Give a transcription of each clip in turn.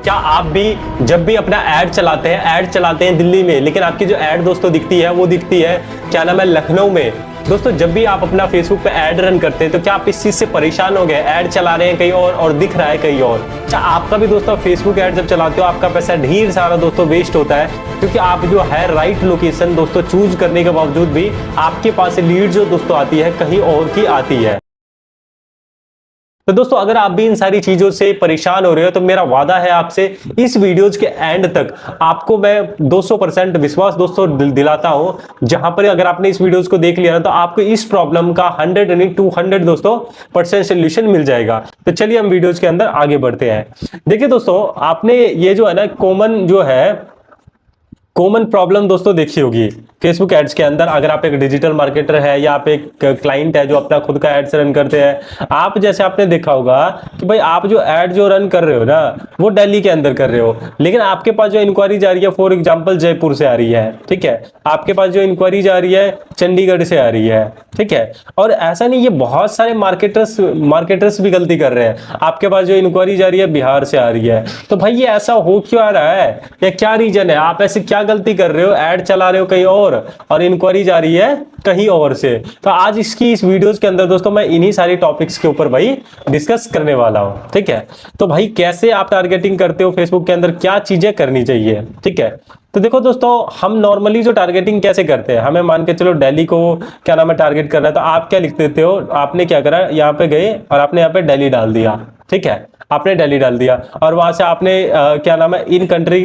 क्या आप भी जब भी अपना ऐड चलाते हैं दिल्ली में, लेकिन आपकी जो ऐड दोस्तों दिखती है वो दिखती है क्या नाम है लखनऊ में। दोस्तों जब भी आप अपना फेसबुक पे ऐड रन करते हैं तो क्या आप इस चीज से परेशान हो गए, ऐड चला रहे हैं कहीं और दिख रहा है कहीं और। अच्छा आपका भी दोस्तों फेसबुक ऐड जब चलाते हो आपका पैसा ढेर सारा दोस्तों वेस्ट होता है, क्योंकि आप जो है राइट लोकेशन दोस्तों चूज करने के बावजूद भी आपके पास लीड जो दोस्तों आती है कहीं और की आती है। तो दोस्तों अगर आप भी इन सारी चीजों से परेशान हो रहे हो तो मेरा वादा है आपसे, इस वीडियोज के एंड तक आपको मैं 200% विश्वास दोस्तों दिलाता हूं। जहां पर अगर आपने इस वीडियोज को देख लिया ना तो आपको इस प्रॉब्लम का 100 नहीं 200 दोस्तों % सोल्यूशन मिल जाएगा। तो चलिए हम वीडियोज के अंदर आगे बढ़ते हैं। देखिए दोस्तों आपने ये जो है ना कॉमन प्रॉब्लम दोस्तों देखी होगी फेसबुक एड्स के अंदर। अगर आप एक डिजिटल मार्केटर है या आप एक क्लाइंट है जो अपना खुद का एड्स रन करते हैं, आप जैसे आपने देखा होगा कि भाई आप जो एड जो रन कर रहे हो ना वो दिल्ली के अंदर कर रहे हो, लेकिन आपके पास जो इंक्वायरी जा रही है फॉर एग्जांपल जयपुर से आ रही है, ठीक है। आपके पास जो इंक्वायरी जा रही है चंडीगढ़ से आ रही है, ठीक है। और ऐसा नहीं, ये बहुत सारे मार्केटर्स भी गलती कर रहे हैं। आपके पास जो इंक्वायरी जा रही है बिहार से आ रही है, तो भाई ये ऐसा हो क्यों आ रहा है या क्या रीजन है, आप ऐसे क्या गलती कर रहे हो, ऐड चला रहे हो कहीं और इंक्वायरी जा रही है कहीं और से। तो आज इस वीडियोस के अंदर दोस्तों मैं इन्हीं सारी टॉपिक्स के ऊपर भाई डिस्कस करने वाला हूं, ठीक है। तो भाई कैसे आप टारगेटिंग करते हो फेसबुक के अंदर, क्या चीजें करनी चाहिए, ठीक है। तो देखो दोस्तों हम नॉर्मली जो टारगेटिंग कैसे करते हैं, हमें मान के चलो दिल्ली को क्या नाम है टारगेट करना है, तो आप क्या लिख देते हो, आपने क्या करा यहाँ पे गए और आपने यहाँ पे दिल्ली डाल दिया, ठीक है। आपने दिल्ली डाल दिया और वहां से आपने क्या नाम है इन कंट्री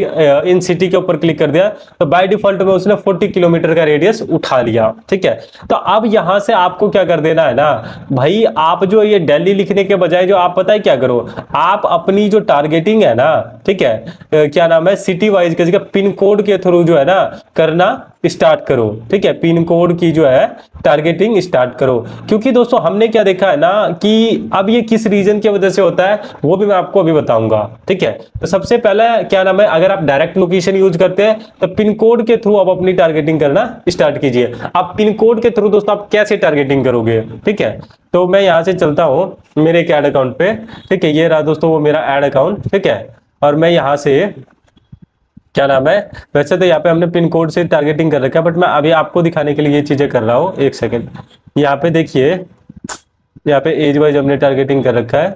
इन सिटी के ऊपर क्लिक कर दिया, तो बाय डिफॉल्ट में उसने 40 किलोमीटर का रेडियस उठा लिया, ठीक है। तो अब यहां से आपको क्या कर देना है ना भाई, आप जो ये दिल्ली लिखने के बजाय जो आप पता है क्या करो, आप अपनी जो टारगेटिंग है ना, ठीक है, क्या नाम है सिटी वाइज की जगह पिन कोड के थ्रू जो है ना करना स्टार्ट करो, ठीक है। पिन कोड की जो है टारगेटिंग स्टार्ट करो, क्योंकि दोस्तों हमने क्या देखा है ना कि अब ये किस रीजन की वजह से होता है वो भी मैं आपको अभी बताऊंगा, ठीक है। तो सबसे पहले क्या नाम है, अगर आप डायरेक्ट लोकेशन यूज करते हैं तो पिन कोड के थ्रू आप अपनी टारगेटिंग करना स्टार्ट कीजिए। आप पिन कोड के थ्रू दोस्तों आप कैसे टारगेटिंग करोगे, ठीक है। तो मैं यहां से चलता हूं मेरे एक एड अकाउंट पे, ठीक है। ये रहा दोस्तों वो मेरा एड अकाउंट, ठीक है। और मैं यहां से क्या नाम है, वैसे तो यहाँ पे हमने पिन कोड से टारगेटिंग कर रखा है, बट मैं अभी आपको दिखाने के लिए ये चीजें कर रहा हूँ। एक सेकेंड, यहाँ पे देखिए, यहाँ पे एज वाइज हमने टारगेटिंग कर रखा है,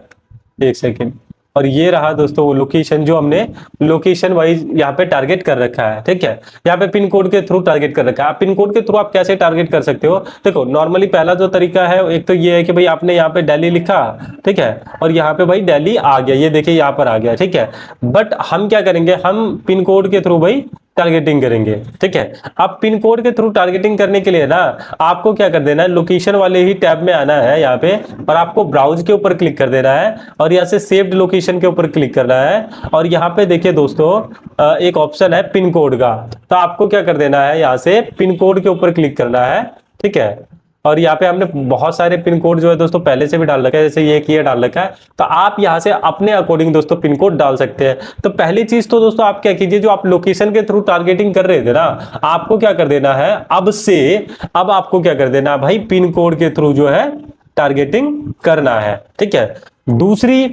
एक सेकेंड। और ये रहा दोस्तों वो लोकेशन जो हमने लोकेशन वाइज यहाँ पे टारगेट कर रखा है, ठीक है। यहाँ पे पिन कोड के थ्रू टारगेट कर रखा है। आप पिन कोड के थ्रू आप कैसे टारगेट कर सकते हो, देखो नॉर्मली पहला जो तरीका है एक तो ये है कि भाई आपने यहाँ पे दिल्ली लिखा, ठीक है, और यहाँ पे भाई दिल्ली आ गया, ये देखिए यहाँ पर आ गया, ठीक है। बट हम क्या करेंगे, हम पिन कोड के थ्रू भाई टारगेटिंग करेंगे, ठीक है। अब पिन कोड के थ्रू टारगेटिंग करने के लिए ना आपको क्या कर देना है, लोकेशन वाले ही टैब में आना है यहाँ पे, और आपको ब्राउज के ऊपर क्लिक कर देना है और यहाँ से सेव्ड लोकेशन के ऊपर क्लिक करना है। और यहाँ पे देखिए दोस्तों एक ऑप्शन है पिन कोड का, तो आपको क्या कर देना है, यहाँ से पिन कोड के ऊपर क्लिक करना है, ठीक है। और यहाँ पे हमने बहुत सारे पिन कोड जो है दोस्तों पहले से भी डाल रखा है, जैसे ये डाल रखा है, तो आप यहाँ से अपने अकॉर्डिंग दोस्तों पिन कोड डाल सकते हैं। तो पहली चीज तो दोस्तों आप क्या कीजिए, जो आप लोकेशन के थ्रू टारगेटिंग कर रहे थे ना, आपको क्या कर देना है, अब आपको क्या कर देना है भाई, पिन कोड के थ्रू जो है टारगेटिंग करना है, ठीक है। दूसरी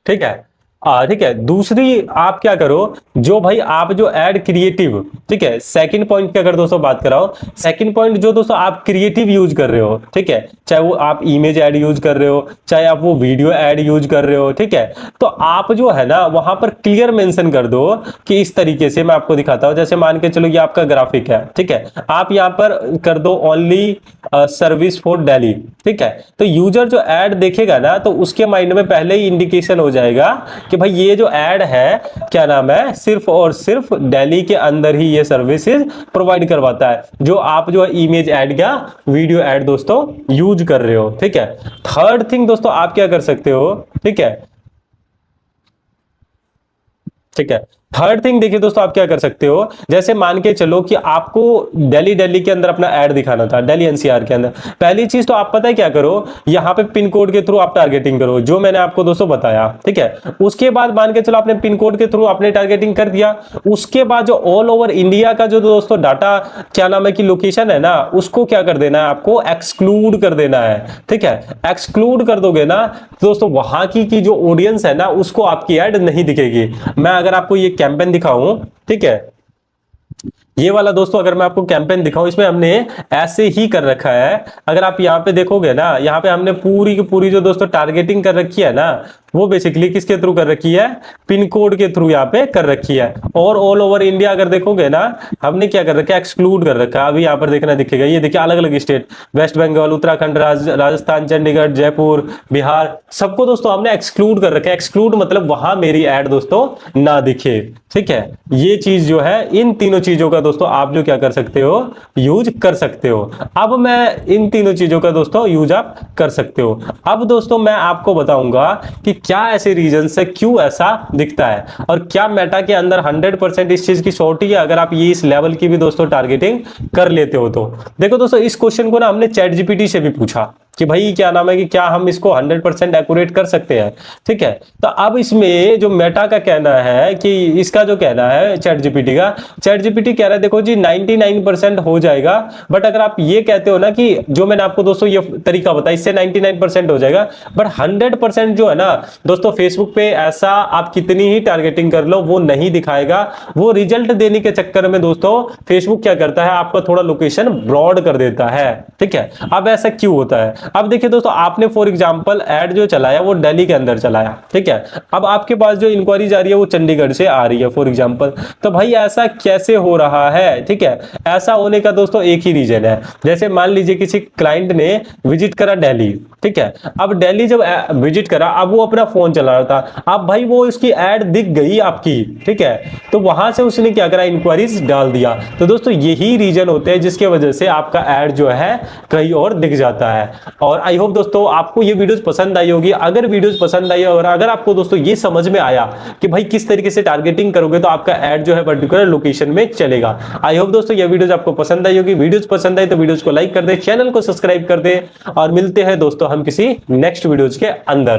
ठीक है, ठीक है। दूसरी आप क्या करो, जो भाई आप जो ऐड क्रिएटिव, ठीक है, सेकंड पॉइंट की अगर दोस्तों बात कराओ, सेकंड पॉइंट जो दोस्तों आप क्रिएटिव यूज कर रहे हो, ठीक है, चाहे वो आप इमेज ऐड यूज कर रहे हो, चाहे आप वो वीडियो ऐड यूज कर रहे हो, ठीक है, तो आप जो है ना वहां पर क्लियर मेंशन कर दो कि इस तरीके से मैं आपको दिखाता हूं। जैसे मान के चलो ये आपका ग्राफिक है, ठीक है, आप यहां पर कर दो ओनली सर्विस फॉर दिल्ली, ठीक है। तो यूजर जो ऐड देखेगा ना तो उसके माइंड में पहले ही इंडिकेशन हो जाएगा कि भाई ये जो ऐड है क्या नाम है, सिर्फ और सिर्फ दिल्ली के अंदर ही ये सर्विसेज प्रोवाइड करवाता है, जो आप जो इमेज ऐड या वीडियो ऐड दोस्तों यूज कर रहे हो, ठीक है। थर्ड थिंग दोस्तों आप क्या कर सकते हो, ठीक है, ठीक है। थर्ड थिंग देखिए दोस्तों, आप क्या कर सकते हो, जैसे मान के चलो कि आपको दिल्ली के अंदर अपना ऐड दिखाना था, दिल्ली एनसीआर के अंदर। पहली चीज तो आप पता है क्या करो, यहाँ पे पिन कोड के थ्रू आप टारगेटिंग करो, जो मैंने आपको दोस्तों बताया, ठीक है। उसके बाद मान के चलो आपने पिन कोड के थ्रू आपने टारगेटिंग कर दिया, उसके बाद जो ऑल ओवर इंडिया का जो दोस्तों डाटा क्या नाम है कि लोकेशन है ना, उसको क्या कर देना है, आपको एक्सक्लूड कर देना है, ठीक है। एक्सक्लूड कर दोगे ना दोस्तों, वहां की जो ऑडियंस है ना, उसको आपकी ऐड नहीं दिखेगी। मैं अगर आपको ये कैंपेन दिखाऊं, ठीक है, ये वाला दोस्तों अगर मैं आपको कैंपेन दिखाऊं, इसमें हमने ऐसे ही कर रखा है। अगर आप यहाँ पे देखोगे ना, यहाँ पे हमने पूरी की पूरी जो दोस्तों टारगेटिंग कर रखी है ना, वो बेसिकली किसके थ्रू कर रखी है, पिन कोड के थ्रू यहाँ पे कर रखी है। और ऑल ओवर इंडिया अगर देखोगे ना, हमने क्या कर रखा है, एक्सक्लूड कर रखा है। अभी यहाँ पर देखना दिखेगा, ये देखिए अलग अलग स्टेट, वेस्ट बंगाल, उत्तराखंड, राजस्थान, चंडीगढ़, जयपुर, बिहार, सबको दोस्तों हमने एक्सक्लूड कर रखा है। एक्सक्लूड मतलब वहां मेरी ऐड दोस्तों ना दिखे, ठीक है। ये चीज जो है, इन तीनों चीजों का दोस्तों आप जो क्या कर सकते हो, यूज कर सकते हो। अब मैं इन तीनों चीजों का दोस्तों यूज आप कर सकते हो। अब दोस्तों मैं आपको बताऊंगा कि क्या ऐसे रीजन से क्यों ऐसा दिखता है, और क्या मेटा के अंदर 100% इस चीज की श्योरिटी है अगर आप ये इस लेवल की भी दोस्तों टारगेटिंग कर लेते हो तो। देखो दोस्तों, इस क्वेश्चन को ना हमने चैट जीपीटी से भी पूछा कि भाई क्या नाम है कि क्या हम इसको 100% एक्यूरेट कर सकते हैं, ठीक है। तो अब इसमें जो मेटा का कहना है कि इसका जो कहना है चैट जीपीटी का, चैट जीपीटी कह रहा है देखो जी 99% हो जाएगा, बट अगर आप ये कहते हो ना कि जो मैंने आपको दोस्तों ये तरीका बताया इससे 99% हो जाएगा, बट 100% जो है ना दोस्तों फेसबुक पे ऐसा आप कितनी ही टारगेटिंग कर लो वो नहीं दिखाएगा। वो रिजल्ट देने के चक्कर में दोस्तों फेसबुक क्या करता है, आपका थोड़ा लोकेशन ब्रॉड कर देता है, ठीक है। अब ऐसा क्यों होता है, अब देखिए दोस्तों, आपने फॉर एग्जांपल ऐड जो चलाया वो दिल्ली के अंदर चलाया, ठीक है। अब आपके पास जो इंक्वायरी जा रही है वो चंडीगढ़ से आ रही है फॉर एग्जांपल, तो भाई ऐसा कैसे हो रहा है, ठीक है। ऐसा होने का दोस्तों एक ही रीजन है, जैसे मान लीजिए किसी क्लाइंट ने विजिट करा दिल्ली, ठीक है। अब दिल्ली जब विजिट करा, अब वो अपना फोन चला रहा था, अब भाई वो इसकी ऐड दिख गई आपकी, ठीक है, तो वहां से उसने क्या करा, इंक्वायरीज डाल दिया। तो दोस्तों यही रीजन होते हैं जिसके वजह से आपका ऐड जो है कहीं और दिख जाता है। और आई होप दोस्तों आपको ये वीडियोस पसंद आई होगी। अगर वीडियोस पसंद आई और अगर आपको दोस्तों ये समझ में आया कि भाई किस तरीके से टारगेटिंग करोगे तो आपका ऐड जो है पर्टिकुलर लोकेशन में चलेगा। आई होप दोस्तों ये वीडियोस आपको पसंद आई होगी। वीडियोस पसंद आई तो वीडियोस को लाइक कर दे, चैनल को सब्सक्राइब कर दे, और मिलते हैं दोस्तों हम किसी नेक्स्ट वीडियोस के अंदर।